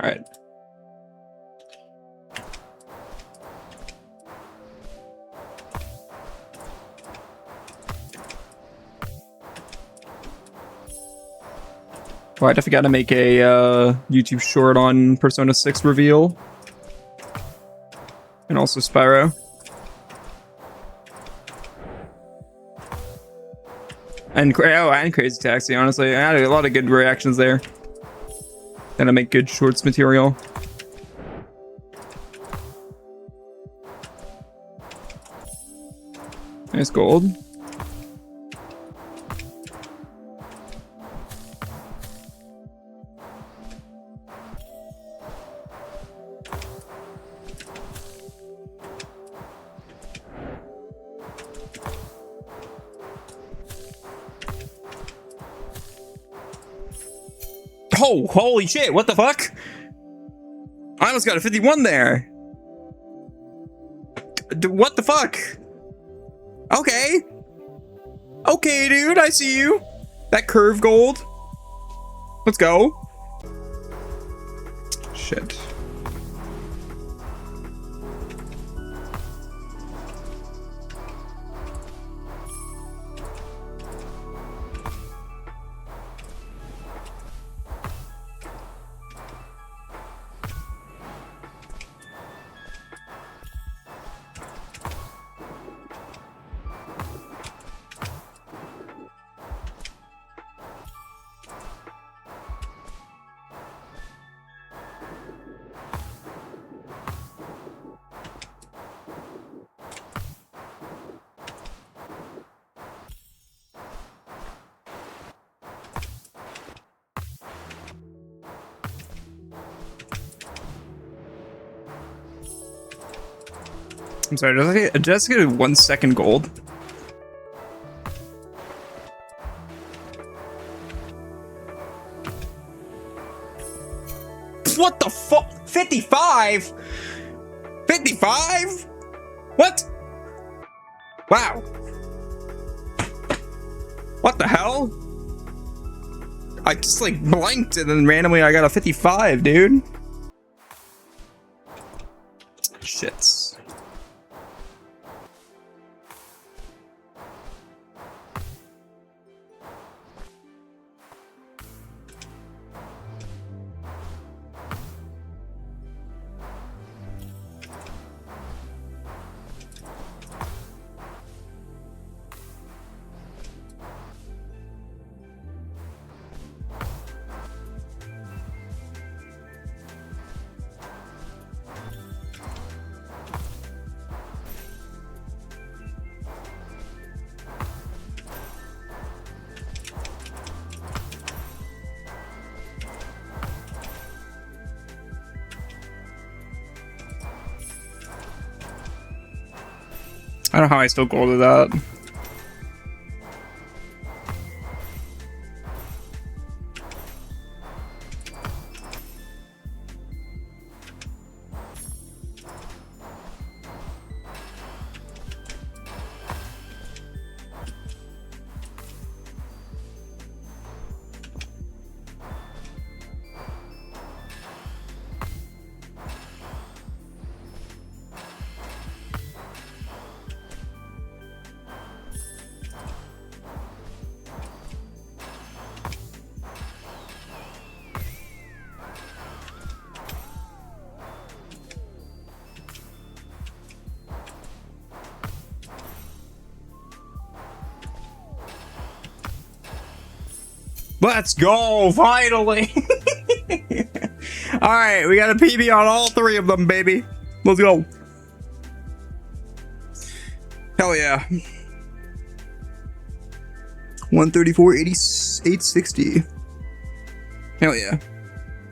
All right. Right, I forgot to make a YouTube short on Persona 6 reveal. And also Spyro. And Crazy Taxi, honestly. I had a lot of good reactions there. Gonna make good shorts material. Nice gold. Oh, holy shit, what the fuck? I almost got a 51 there. What the fuck? Okay. Okay, dude, I see you. That curve gold. Let's go. Shit. I'm sorry, did I just get a 1 second gold? What the fuck? 55? 55? What? Wow. What the hell? I just like blanked and then randomly I got a 55, dude. Shits. I don't know how I still golded that. Let's go, finally! Alright, we got a PB on all 3 of them, baby. Let's go. Hell yeah. 134, 860. Hell yeah.